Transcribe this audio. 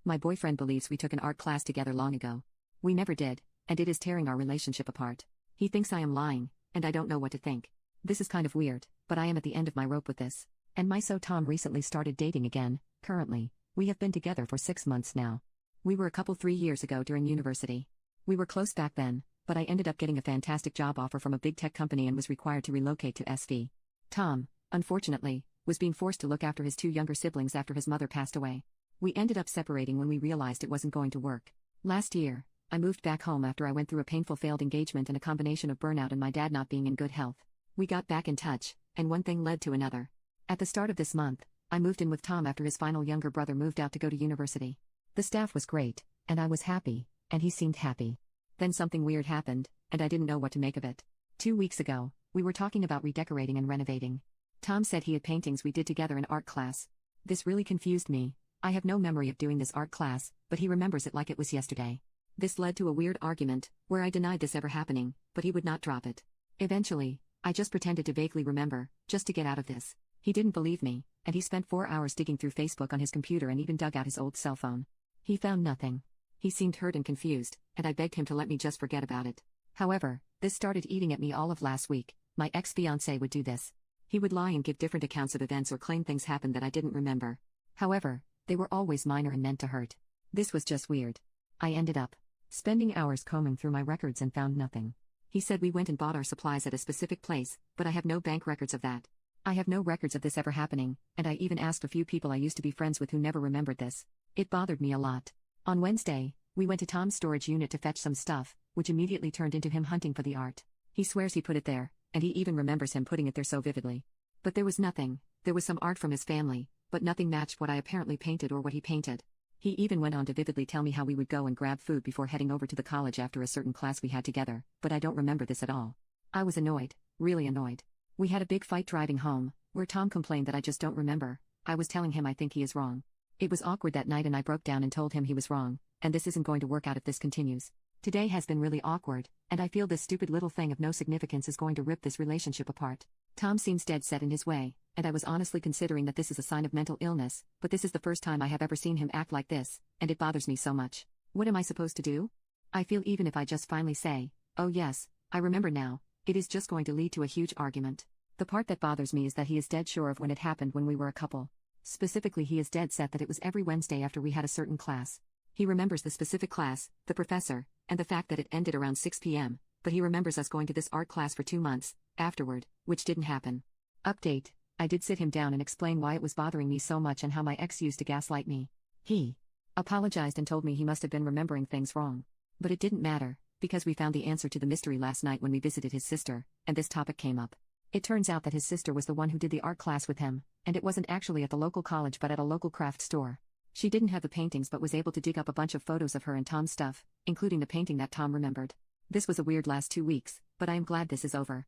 My boyfriend believes we took an art class together long ago. We never did, and it is tearing our relationship apart. He thinks I am lying, and I don't know what to think. This is kind of weird, but I am at the end of my rope with this. And my Tom recently started dating again. Currently, we have been together for 6 months now. We were a couple 3 years ago during university. We were close back then, but I ended up getting a fantastic job offer from a big tech company and was required to relocate to SV. Tom, unfortunately, was being forced to look after his 2 younger siblings after his mother passed away. We ended up separating when we realized it wasn't going to work. Last year, I moved back home after I went through a painful failed engagement and a combination of burnout and my dad not being in good health. We got back in touch, and one thing led to another. At the start of this month, I moved in with Tom after his final younger brother moved out to go to university. The staff was great, and I was happy, and he seemed happy. Then something weird happened, and I didn't know what to make of it. 2 weeks ago, we were talking about redecorating and renovating. Tom said he had paintings we did together in art class. This really confused me. I have no memory of doing this art class, but he remembers it like it was yesterday. This led to a weird argument, where I denied this ever happening, but he would not drop it. Eventually, I just pretended to vaguely remember, just to get out of this. He didn't believe me, and he spent 4 hours digging through Facebook on his computer and even dug out his old cell phone. He found nothing. He seemed hurt and confused, and I begged him to let me just forget about it. However, this started eating at me all of last week. My ex-fiancé would do this. He would lie and give different accounts of events or claim things happened that I didn't remember. However, they were always minor and meant to hurt. This was just weird. I ended up spending hours combing through my records and found nothing. He said we went and bought our supplies at a specific place, but I have no bank records of that. I have no records of this ever happening, and I even asked a few people I used to be friends with who never remembered this. It bothered me a lot. On Wednesday, we went to Tom's storage unit to fetch some stuff, which immediately turned into him hunting for the art. He swears he put it there, and he even remembers him putting it there so vividly. But there was nothing. There was some art from his family, but nothing matched what I apparently painted or what he painted. He even went on to vividly tell me how we would go and grab food before heading over to the college after a certain class we had together, but I don't remember this at all. I was annoyed, really annoyed. We had a big fight driving home, where Tom complained that I just don't remember. I was telling him I think he is wrong. It was awkward that night and I broke down and told him he was wrong, and this isn't going to work out if this continues. Today has been really awkward, and I feel this stupid little thing of no significance is going to rip this relationship apart. Tom seems dead set in his way, and I was honestly considering that this is a sign of mental illness, but this is the first time I have ever seen him act like this, and it bothers me so much. What am I supposed to do? I feel even if I just finally say, oh yes, I remember now, it is just going to lead to a huge argument. The part that bothers me is that he is dead sure of when it happened when we were a couple. Specifically, he is dead set that it was every Wednesday after we had a certain class. He remembers the specific class, the professor, and the fact that it ended around 6 p.m., but he remembers us going to this art class for 2 months afterward, which didn't happen. Update: I did sit him down and explain why it was bothering me so much and how my ex used to gaslight me. He apologized and told me he must have been remembering things wrong. But it didn't matter, because we found the answer to the mystery last night when we visited his sister, and this topic came up. It turns out that his sister was the one who did the art class with him, and it wasn't actually at the local college but at a local craft store. She didn't have the paintings but was able to dig up a bunch of photos of her and Tom's stuff, including the painting that Tom remembered. This was a weird last 2 weeks, but I am glad this is over.